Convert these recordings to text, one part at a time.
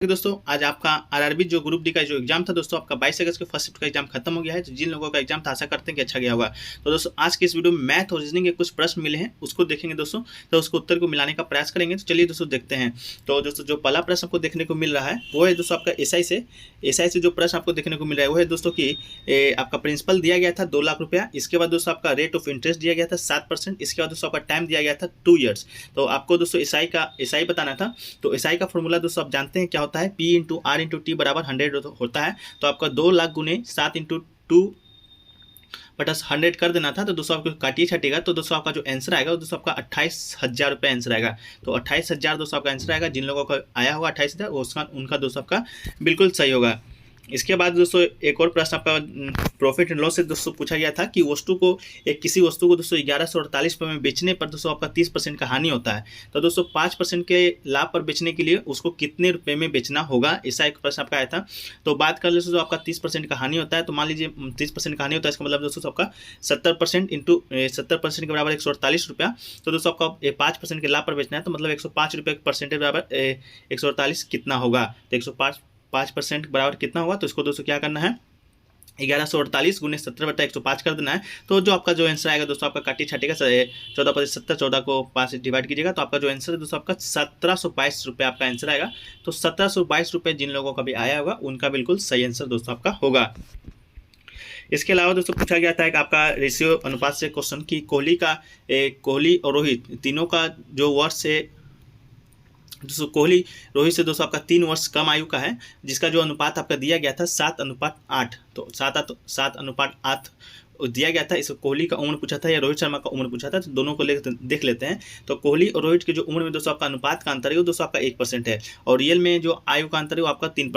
दोस्तों आज आपका आरआरबी जो ग्रुप डी का जो एग्जाम था दोस्तों आपका 22 अगस्त के फर्स्ट शिफ्ट का एग्जाम खत्म हो गया है। तो जिन लोगों का एग्जाम था आशा करते हैं कि अच्छा गया होगा। तो दोस्तों आज के इस वीडियो में मैथ और रीजनिंग के कुछ प्रश्न मिले हैं, उसको देखेंगे दोस्तों। तो उसको उत्तर को मिलाने का प्रयास करेंगे। तो चलिए दोस्तों देखते हैं। तो दोस्तों जो पहला प्रश्न आपको देखने को मिल रहा है वो है दोस्तों आपका एसआई से जो प्रश्न आपको देखने को मिल रहा है वो है दोस्तों कि आपका प्रिंसिपल दिया गया था 2 लाख रुपया। इसके बाद दोस्तों आपका रेट ऑफ इंटरेस्ट दिया गया था 7%। इसके बाद दोस्तों आपका टाइम दिया गया था 2 ईयर्स। तो आपको दोस्तों एसआई बताना था। तो एसआई का फॉर्मूला दोस्तों आप जानते हैं क्या होता है, P into r into t बराबर 100 होता है। तो आपका 2 लाख गुने 7 इंटू 2 बटा 100 कर देना था। तो दोस्तों आपको काटिए छटेगा। तो दोस्तों आपका जो आंसर आएगा वो दोस्तों आपका 28,000 रुपये आंसर आएगा। तो 28,000 दोस्तों आपका आंसर आएगा। जिन लोगों का आया होगा 28,000 उनका दोस्तों आपका बिल्कुल सही होगा। इसके बाद दोस्तों एक और प्रश्न आपका प्रॉफिट एंड लॉस से दोस्तों पूछा गया था कि किसी वस्तु को दोस्तों 1148 रुपये में बेचने पर दोस्तों आपका 30% का हानि होता है। तो दोस्तों 5% के लाभ पर बेचने के लिए उसको कितने रुपए में बेचना होगा, ऐसा एक प्रश्न आपका आया था। तो बात कर ले दोस्तों आपका 30% का हानि होता है। तो मान लीजिए 30% का हानि होता है, इसका मतलब दोस्तों आपका 70% इंटू 70% के बराबर 148 रुपया। तो दोस्तों आपका 5% के लाभ पर बेचना है, तो मतलब 105 रुपये परसेंटेज बराबर 148 कितना होगा। तो 105% बराबर कितना होगा। तो इसको दोस्तों क्या करना है, 1148 गुने 70 बटा 105 कर देना है। तो जो आपका जो आंसर आएगा दोस्तों आपका काटी छाटेगा 14 पच्चीस 70, 14 को 5 से डिवाइड कीजिएगा। तो आपका जो आंसर है दोस्तों आपका 1722 रुपये आपका आंसर आएगा। तो 1722 रुपये जिन लोगों का भी आया होगा उनका बिल्कुल सही आंसर दोस्तों आपका होगा। इसके अलावा दोस्तों पूछा गया था कि आपका रेशियो अनुपात से क्वेश्चन की कोहली और रोहित तीनों का जो वर्ष है दोस्तों, कोहली रोहित से दोस्तों आपका 3 वर्ष कम आयु का है, जिसका जो अनुपात आपका दिया गया था 7:8। तो 7:8 दिया गया था। इस कोहली का उम्र पूछा था या रोहित शर्मा का उम्र पूछा था, तो दोनों को लेकर देख लेते हैं। तो कोहली और रोहित की जो उम्र में दोस्तों आपका अनुपात का अंतर है वो दोस्तों आपका 1% है, और रियल में जो आयु का अंतर है वो आपका 3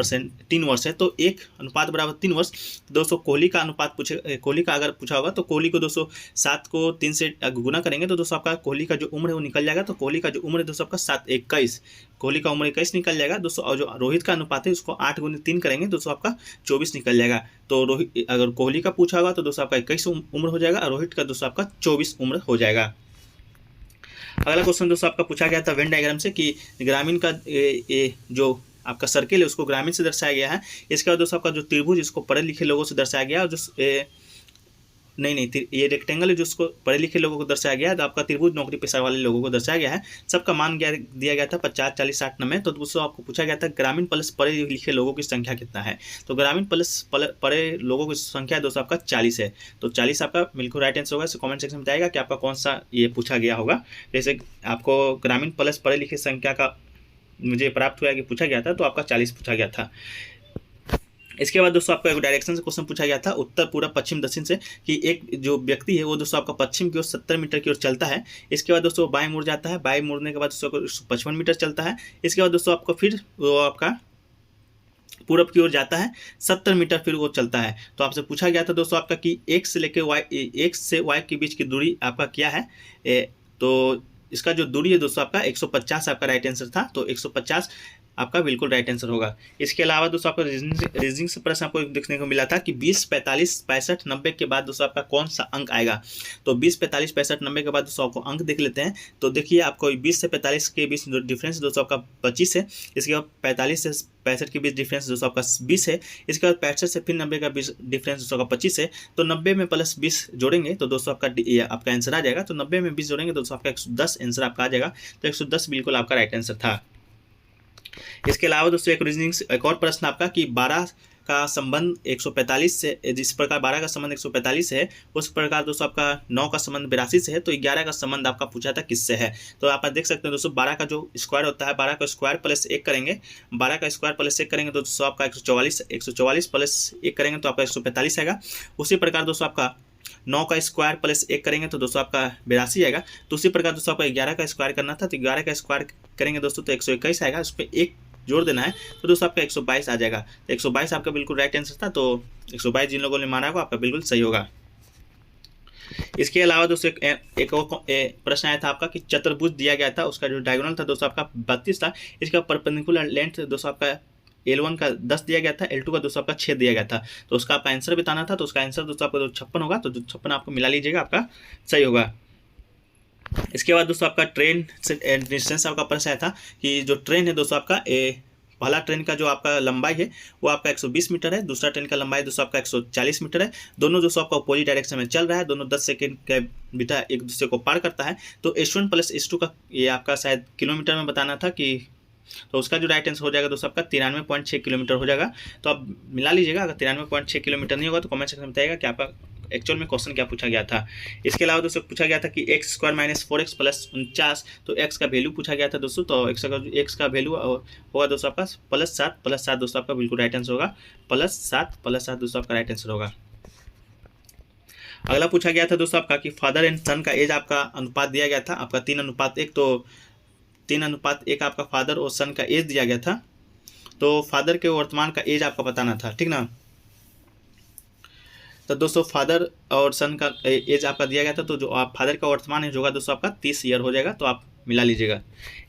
वर्ष है। तो 1 अनुपात बराबर 3 वर्ष। दोस्तों कोहली का अनुपात कोहली का अगर पूछा होगा तो कोहली को दोस्तों 7 को 3 से गुना करेंगे तो दोस्तों आपका कोहली का जो उम्र है वो निकल जाएगा। तो कोहली का जो उम्र है दोस्तों आपका 21, कोहली का उम्र 21 निकल जाएगा दोस्तों। और जो रोहित का अनुपात है उसको 8 गुने 3 करेंगे दोस्तों आपका 24 निकल जाएगा। तो रोहित अगर कोहली का पूछा होगा तो दोस्तों आपका 21 उम्र हो जाएगा, और रोहित का दोस्तों आपका 24 उम्र हो जाएगा। अगला क्वेश्चन दोस्तों आपका पूछा गया था वेन डायग्राम से कि ग्रामीण का जो आपका सर्किल है उसको ग्रामीण से दर्शाया गया है। इसके बाद दोस्तों आपका जो त्रिभुज इसको पढ़े लिखे लोगों से दर्शाया गया, और जो ये रेक्टेंगल है जिसको पढ़े लिखे लोगों को दर्शाया गया है। तो आपका त्रिभुज नौकरी पेशा वाले लोगों को दर्शाया गया है। सबका मान दिया गया था 50, 40, 60, 90। तो दोस्तों आपको पूछा गया था ग्रामीण प्लस पढ़े लिखे लोगों की संख्या कितना है। तो ग्रामीण प्लस पढ़े लोगों की संख्या दोस्तों आपका 40 है। तो 40 आपका बिल्कुल राइट आंसर होगा। कमेंट सेक्शन में बताएगा कि आपका कौन सा ये पूछा गया होगा। जैसे आपको ग्रामीण प्लस पढ़े लिखे संख्या का मुझे प्राप्त हुआ कि पूछा गया था, तो आपका 40 पूछा गया था। इसके बाद दोस्तों आपका एक डायरेक्शन से क्वेश्चन पूछा गया था उत्तर पूर्व पश्चिम दक्षिण से, कि एक जो व्यक्ति है वो दोस्तों आपका पश्चिम की ओर 70 मीटर की ओर चलता है। इसके बाद दोस्तों बाएं मुड़ जाता है, बाएं मुड़ने के बाद दोस्तों 155 मीटर चलता है। इसके बाद दोस्तों आपको फिर वो आपका पूरब की ओर जाता है, 70 मीटर फिर वो चलता है। तो आपसे पूछा गया था दोस्तों आपका कि एक्स से वाई के बीच की दूरी आपका क्या है। तो इसका जो दूरी है दोस्तों आपका 150 आपका राइट आंसर था। तो 150 आपका बिल्कुल राइट आंसर होगा। इसके अलावा दोस्तों आपको रीजनिंग से प्रश्न आपको देखने को मिला था कि 20, 45, 65, 90 के बाद दोस्तों आपका कौन सा अंक आएगा। तो 20, 45, 65, 90 के बाद दोस्तों आपको अंक देख लेते हैं। तो देखिए आपको 20 से 45 के बीच डिफरेंस दोस्तों आपका 25 है। इसके बाद 45 से 65 के बीच डिफरेंस दोस्तों आपका 20 है। इसके बाद 65 से फिर 90 का बीच डिफरेंस दोस्तों का 25 है। तो 90 में प्लस 20 जोड़ेंगे तो दोस्तों आपका आंसर आ जाएगा। तो 90 में 20 जोड़ेंगे दोस्तों आपका 110 आंसर आपका आ जाएगा। तो 110 बिल्कुल आपका राइट आंसर था। इसके अलावा दोस्तों एक रीजनिंग एक और प्रश्न आपका कि 12 का संबंध 145 से, जिस प्रकार 12 का संबंध 145 है उस प्रकार दोस्तों आपका 9 का संबंध 82 से है। तो 11 का संबंध आपका पूछा था किससे है। तो आप देख सकते हैं दोस्तों 12 का जो स्क्वायर होता है, 12 का स्क्वायर प्लस 1 करेंगे, 12 का स्क्वायर प्लस 1 करेंगे तो दोस्तों आपका 144 प्लस 1 करेंगे तो आपका 145 आएगा। उसी प्रकार दोस्तों आपका 9 का स्क्वायर प्लस 1 करेंगे तो दोस्तों आपका 82 आएगा। तो उसी प्रकार दोस्तों आपका 11 का स्क्वायर करना था, तो 11 का स्क्वायर करेंगे दोस्तों तो 121 आएगा। उस पर 1 जोड़ देना है तो दोस्तों आपका 122 आ जाएगा। तो 122 आपका बिल्कुल राइट आंसर था। तो 122 जिन लोगों ने माना होगा आपका बिल्कुल सही होगा। इसके अलावा दोस्तों एक और प्रश्न आया था आपका कि चतुर्भुज दिया गया था, उसका जो डायगोनल था दोस्तों आपका 32 था। इसका परपेंडिकुलर लेंथ दोस्तों आपका L1 का 10 दिया गया था, L2 का दोस्तों आपका 6 दिया गया था। तो उसका आपका आंसर बताना था। तो उसका आंसर दोस्तों आपका 56 होगा। तो 56 आपको मिला लीजिएगा, आपका सही होगा। इसके बाद दोस्तों आपका ट्रेन से डिस्टेंस आपका प्रश्न आया था कि जो ट्रेन है दोस्तों आपका पहला ट्रेन का जो आपका लंबाई है वो आपका 120 मीटर है, दूसरा ट्रेन का लंबाई दोस्तों आपका 140 मीटर है। दोनों दोस्तों आपका अपोजिट डायरेक्शन में चल रहा है, दोनों 10 सेकेंड के बिटा एक दूसरे को पार करता है। तो S1 प्लस S2 का ये आपका शायद किलोमीटर में बताना था कि, तो उसका जो राइट आंसर हो जाएगा दोस्तों आपका 93.6 किलोमीटर हो जाएगा। तो आप मिला लीजिएगा, अगर 93.6 किलोमीटर नहीं होगा तो कमेंट सेक्शन में बताइएगा कि आपका एक्चुअल में क्वेश्चन क्या पूछा गया था। इसके अलावा दोस्तों पूछा गया था कि x² - 4x + 49, तो x का वैल्यू पूछा गया था दोस्तों। तो x का वैल्यू होगा दोस्तों आपका +7 दोस्तों आपका बिल्कुल राइट आंसर होगा, +7 दोस्तों आपका राइट आंसर होगा। अगला पूछा गया था दोस्तों आपका कि फादर एंड सन का एज आपका अनुपात दिया गया था आपका 3:1, तो 3:1 आपका फादर और सन का एज दिया गया था। तो फादर के वर्तमान का एज आपका बताना था, ठीक ना। तो दोस्तों फादर और सन का एज आपका दिया गया था, तो जो आप फादर का वर्तमान एज होगा दोस्तों आपका 30 ईयर हो जाएगा, तो आप मिला लीजिएगा।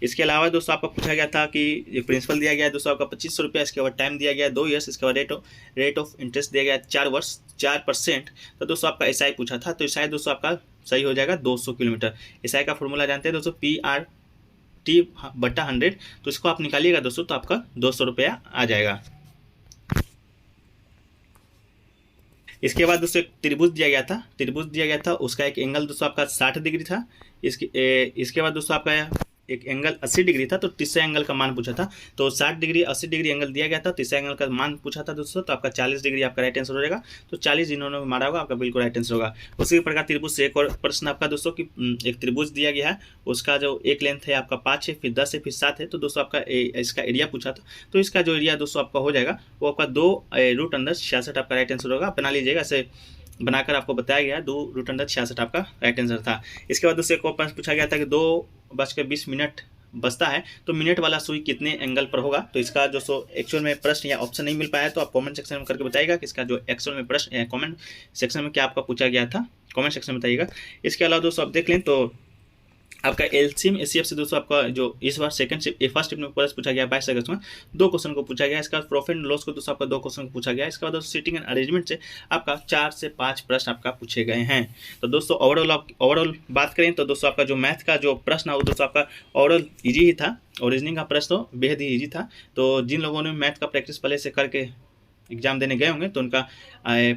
इसके अलावा दोस्तों आपका पूछा गया था कि ये प्रिंसिपल दिया गया है दोस्तों आपका 2500 रुपया, इसके बाद टाइम दिया गया है 2 ईयर्स, इसके बाद रेट ऑफ इंटरेस्ट दिया गया है 4 वर्ष 4%। तो दोस्तों आपका SI पूछा था, तो SI दोस्तों आपका सही हो जाएगा 200 किलोमीटर। SI का फॉर्मूला जानते हैं दोस्तों, PRT/100, तो इसको आप निकालिएगा दोस्तों, तो आपका 200 रुपया आ जाएगा। इसके बाद दोस्तों एक त्रिभुज दिया गया था, उसका एक एंगल दोस्तों आपका 60 डिग्री था। इसके बाद दोस्तों आपका एक एंगल 80 डिग्री था, तो तीसरे एंगल का मान पूछा था। तो 60 डिग्री 80 डिग्री एंगल दिया गया था, तीसरे एंगल का मान पूछा था दोस्तों, तो आपका 40 डिग्री आपका राइट आंसर हो जाएगा। तो 40 जिन्होंने मारा होगा आपका बिल्कुल राइट आंसर होगा। उसी प्रकार त्रिभुज से एक और प्रश्न आपका दोस्तों कि एक त्रिभुज दिया गया है, उसका जो एक लेंथ है आपका 5 है, फिर 10 है, फिर 7 है। तो दोस्तों आपका इसका एरिया पूछा था, तो इसका जो एरिया दोस्तों आपका हो जाएगा वो आपका 2√66 आपका राइट आंसर होगा। बना लीजिएगा, ऐसे बनाकर आपको बताया गया 2√66 आपका राइट आंसर था। इसके बाद दोस्तों एक और प्रश्न पूछा गया था कि 2:20 बचता है, तो मिनट वाला सुई कितने एंगल पर होगा। तो इसका जो एक्चुअल में प्रश्न या ऑप्शन नहीं मिल पाया, तो आप कमेंट सेक्शन में करके बताइएगा कि इसका जो एक्चुअल में प्रश्न कमेंट सेक्शन में क्या आपका पूछा गया था, कमेंट सेक्शन में बताइएगा। इसके अलावा दोस्तों आप देख लें तो आपका LCM HCF से दोस्तों आपका जो इस बार फर्स्ट स्टेप में प्रश्न पूछा गया 22 अगस्त में 2 क्वेश्चन को पूछा गया। इसका प्रॉफिट एंड लॉस को दोस्तों आपका 2 क्वेश्चन को पूछा गया। इसके बाद दोस्तों सीटिंग एंड अरेंजमेंट से आपका 4 से 5 प्रश्न आपका पूछे गए हैं। तो दोस्तों ओवरऑल बात करें तो दोस्तों आपका जो मैथ का जो प्रश्न है वो दोस्तों आपका ओवरऑल ईजी ही था, और रीजनिंग का प्रश्न तो बेहद ही ईजी था। तो जिन लोगों ने मैथ का प्रैक्टिस पहले से करके एग्जाम देने गए होंगे तो उनका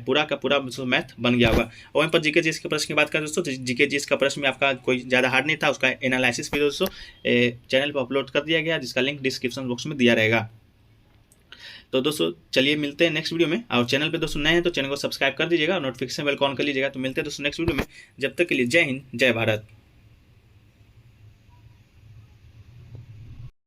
पूरा का पूरा मैथ बन गया होगा। और वहीं पर जीके जीएस के प्रश्न की बात करें दोस्तों, तो जीके जीएस का प्रश्न में आपका कोई ज़्यादा हार्ड नहीं था, उसका एनालिसिस भी दोस्तों चैनल पर अपलोड कर दिया गया, जिसका लिंक डिस्क्रिप्शन बॉक्स में दिया रहेगा। तो दोस्तों चलिए मिलते हैं नेक्स्ट वीडियो में, और चैनल पे दोस्तों नए हैं तो चैनल को सब्सक्राइब कर दीजिएगा और नोटिफिकेशन बेल को ऑन कर लीजिएगा। तो मिलते हैं दोस्तों नेक्स्ट वीडियो में, जब तक के लिए जय हिंद जय भारत।